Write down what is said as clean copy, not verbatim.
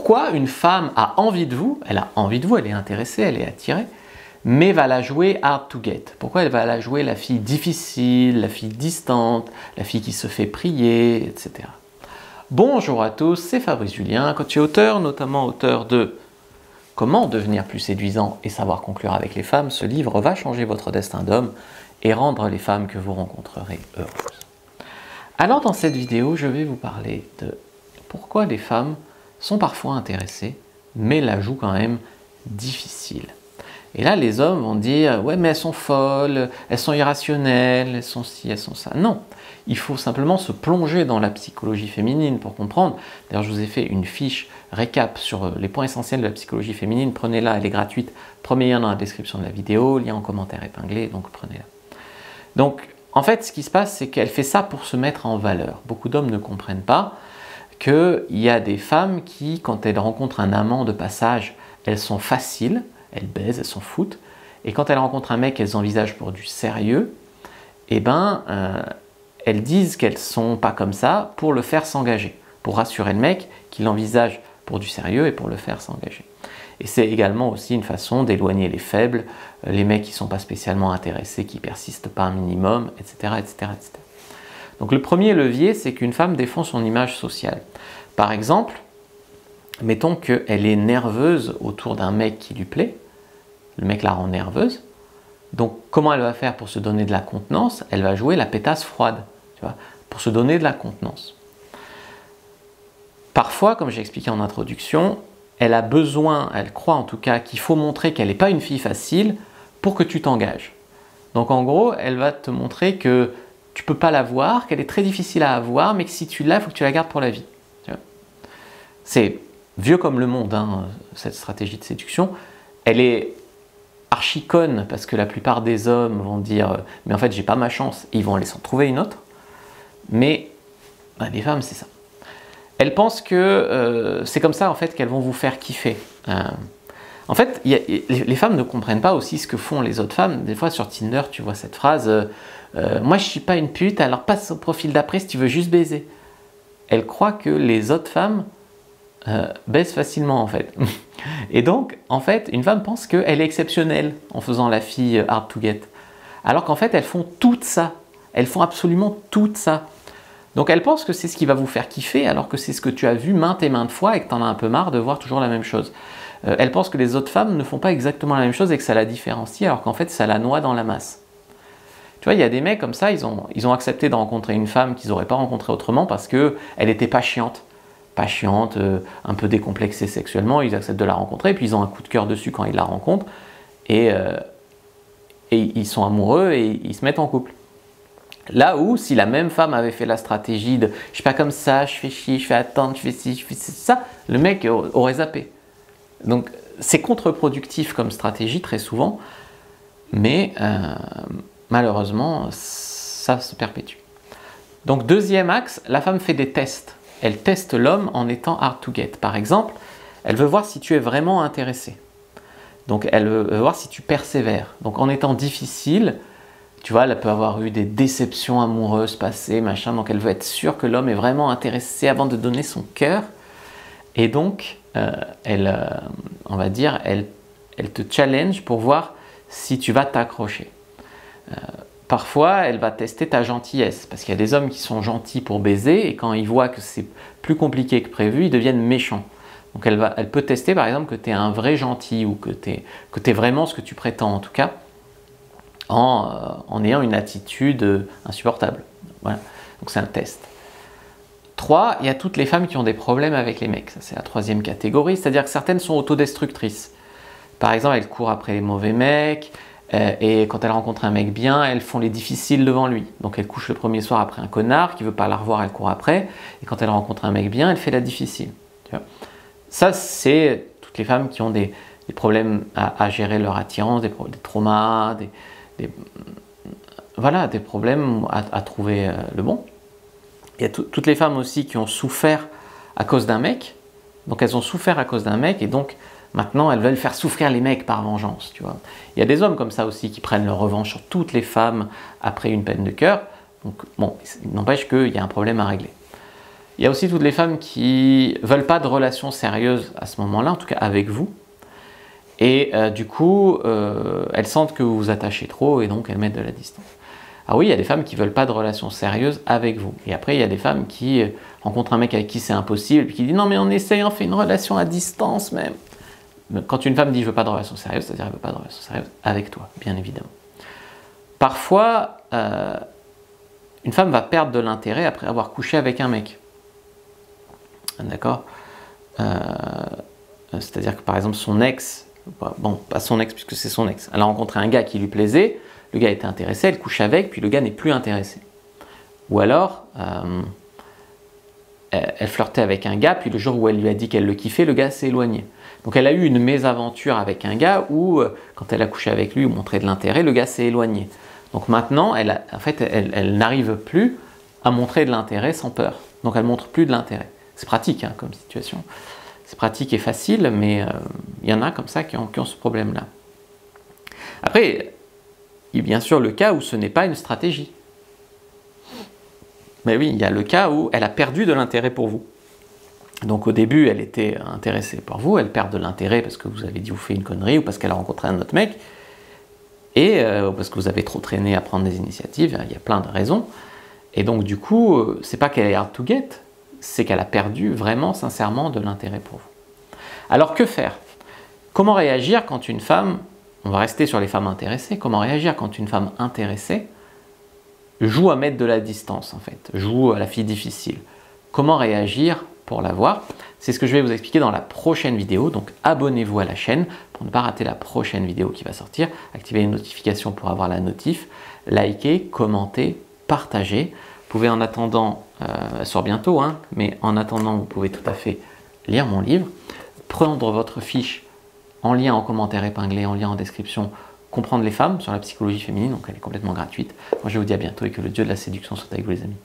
Pourquoi une femme a envie de vous, elle a envie de vous, elle est intéressée, elle est attirée, mais va la jouer hard to get? Pourquoi elle va la jouer la fille difficile, la fille distante, la fille qui se fait prier, etc. Bonjour à tous, c'est Fabrice Julien, coach et auteur, notamment auteur de Comment devenir plus séduisant et savoir conclure avec les femmes. Ce livre va changer votre destin d'homme et rendre les femmes que vous rencontrerez heureuses. Alors dans cette vidéo, je vais vous parler de pourquoi les femmes sont parfois intéressées, mais la jouent quand même difficile. Et là, les hommes vont dire « Ouais, mais elles sont folles, elles sont irrationnelles, elles sont ci, elles sont ça. » Non, il faut simplement se plonger dans la psychologie féminine pour comprendre. D'ailleurs, je vous ai fait une fiche récap sur les points essentiels de la psychologie féminine. Prenez-la, elle est gratuite. Premier lien dans la description de la vidéo, lien en commentaire épinglé, donc prenez-la. Donc, en fait, ce qui se passe, c'est qu'elle fait ça pour se mettre en valeur. Beaucoup d'hommes ne comprennent pas qu'il y a des femmes qui, quand elles rencontrent un amant de passage, elles sont faciles, elles baisent, elles s'en foutent. Et quand elles rencontrent un mec qu'elles envisagent pour du sérieux, eh ben, elles disent qu'elles ne sont pas comme ça pour le faire s'engager, pour rassurer le mec qui l'envisage pour du sérieux et pour le faire s'engager. Et c'est également aussi une façon d'éloigner les faibles, les mecs qui ne sont pas spécialement intéressés, qui ne persistent pas un minimum, etc., etc., etc. Donc le premier levier, c'est qu'une femme défend son image sociale. Par exemple, mettons qu'elle est nerveuse autour d'un mec qui lui plaît, le mec la rend nerveuse, donc comment elle va faire pour se donner de la contenance? Elle va jouer la pétasse froide, tu vois, pour se donner de la contenance. Parfois, comme j'ai expliqué en introduction, elle a besoin, elle croit en tout cas, qu'il faut montrer qu'elle n'est pas une fille facile pour que tu t'engages. Donc en gros, elle va te montrer que tu ne peux pas la voir, qu'elle est très difficile à avoir, mais que si tu l'as, il faut que tu la gardes pour la vie. C'est vieux comme le monde, hein, cette stratégie de séduction. Elle est archi-conne parce que la plupart des hommes vont dire « mais en fait, j'ai pas ma chance » et ils vont aller s'en trouver une autre. Mais les femmes, c'est ça. Elles pensent que c'est comme ça en fait qu'elles vont vous faire kiffer. En fait, les femmes ne comprennent pas aussi ce que font les autres femmes. Des fois sur Tinder, tu vois cette phrase moi je suis pas une pute, alors passe au profil d'après si tu veux juste baiser. Elles croient que les autres femmes baissent facilement en fait. Et donc, en fait, une femme pense qu'elle est exceptionnelle en faisant la fille hard to get. Alors qu'en fait, elles font tout ça. Elles font absolument tout ça. Donc elles pensent que c'est ce qui va vous faire kiffer, alors que c'est ce que tu as vu maintes et maintes fois et que tu en as un peu marre de voir toujours la même chose. Elles pensent que les autres femmes ne font pas exactement la même chose et que ça la différencie, alors qu'en fait, ça la noie dans la masse. Tu vois, il y a des mecs comme ça, ils ont accepté de rencontrer une femme qu'ils n'auraient pas rencontrée autrement parce qu'elle n'était pas chiante. Pas chiante, un peu décomplexée sexuellement, ils acceptent de la rencontrer, et puis ils ont un coup de cœur dessus quand ils la rencontrent, et ils sont amoureux et ils se mettent en couple. Là où, si la même femme avait fait la stratégie de « je suis pas comme ça, je fais chier, je fais attendre, je fais ci, je fais ça », le mec aurait zappé. Donc c'est contre-productif comme stratégie très souvent, mais malheureusement, ça se perpétue. Donc deuxième axe, la femme fait des tests. Elle teste l'homme en étant hard to get. Par exemple, elle veut voir si tu es vraiment intéressé. Donc elle veut voir si tu persévères. Donc en étant difficile, tu vois, elle peut avoir eu des déceptions amoureuses passées, machin. Donc elle veut être sûre que l'homme est vraiment intéressé avant de donner son cœur. Et donc, on va dire, elle te challenge pour voir si tu vas t'accrocher. Parfois, elle va tester ta gentillesse, parce qu'il y a des hommes qui sont gentils pour baiser, et quand ils voient que c'est plus compliqué que prévu, ils deviennent méchants. Donc elle peut tester par exemple que tu es un vrai gentil, ou que tu es vraiment ce que tu prétends en tout cas, en ayant une attitude insupportable. Voilà. Donc c'est un test. 3, il y a toutes les femmes qui ont des problèmes avec les mecs. Ça, c'est la troisième catégorie, c'est-à-dire que certaines sont autodestructrices. Par exemple, elles courent après les mauvais mecs, et quand elles rencontrent un mec bien, elles font les difficiles devant lui. Donc elle couche le premier soir après un connard qui ne veut pas la revoir, elle court après. Et quand elle rencontre un mec bien, elle fait la difficile. Tu vois, ça, c'est toutes les femmes qui ont des problèmes à gérer leur attirance, des traumas, voilà, des problèmes à trouver le bon. Il y a toutes les femmes aussi qui ont souffert à cause d'un mec. Donc elles ont souffert à cause d'un mec et donc maintenant elles veulent faire souffrir les mecs par vengeance. Tu vois. Il y a des hommes comme ça aussi qui prennent leur revanche sur toutes les femmes après une peine de cœur. Donc bon, il n'empêche qu'il y a un problème à régler. Il y a aussi toutes les femmes qui ne veulent pas de relation sérieuse à ce moment-là, en tout cas avec vous. Et du coup, elles sentent que vous vous attachez trop et donc elles mettent de la distance. Ah oui, il y a des femmes qui ne veulent pas de relation sérieuse avec vous. Et après, il y a des femmes qui rencontrent un mec avec qui c'est impossible, et puis qui disent non mais on essaye, on fait une relation à distance même. Quand une femme dit je veux pas de relation sérieuse, c'est-à-dire elle veut pas de relation sérieuse avec toi, bien évidemment. Parfois, une femme va perdre de l'intérêt après avoir couché avec un mec. D'accord? C'est-à-dire que par exemple son ex, bon pas son ex puisque c'est son ex, elle a rencontré un gars qui lui plaisait, le gars était intéressé, elle couche avec, puis le gars n'est plus intéressé. Ou alors, elle flirtait avec un gars, puis le jour où elle lui a dit qu'elle le kiffait, le gars s'est éloigné. Donc elle a eu une mésaventure avec un gars où, quand elle a couché avec lui ou montré de l'intérêt, le gars s'est éloigné. Donc maintenant, elle n'arrive plus à montrer de l'intérêt sans peur. Donc elle ne montre plus de l'intérêt. C'est pratique hein, comme situation. C'est pratique et facile, mais il y en a comme ça qui ont ce problème-là. Après, il y a bien sûr le cas où ce n'est pas une stratégie. Mais oui, il y a le cas où elle a perdu de l'intérêt pour vous. Donc au début, elle était intéressée par vous, elle perd de l'intérêt parce que vous avez dit vous faites une connerie ou parce qu'elle a rencontré un autre mec, et parce que vous avez trop traîné à prendre des initiatives, il y a plein de raisons. Et donc du coup, c'est pas qu'elle est hard to get, c'est qu'elle a perdu vraiment sincèrement de l'intérêt pour vous. Alors que faire? Comment réagir quand une femme, on va rester sur les femmes intéressées, comment réagir quand une femme intéressée joue à mettre de la distance en fait, joue à la fille difficile? Comment réagir pour la voir? C'est ce que je vais vous expliquer dans la prochaine vidéo, donc abonnez-vous à la chaîne pour ne pas rater la prochaine vidéo qui va sortir, activez les notifications pour avoir la notif, likez, commentez, partagez. Vous pouvez en attendant, elle sort bientôt, hein, mais en attendant vous pouvez tout à fait lire mon livre, prendre votre fiche en lien en commentaire épinglé, en lien en description, comprendre les femmes sur la psychologie féminine, donc elle est complètement gratuite. Moi je vous dis à bientôt et que le dieu de la séduction soit avec vous les amis.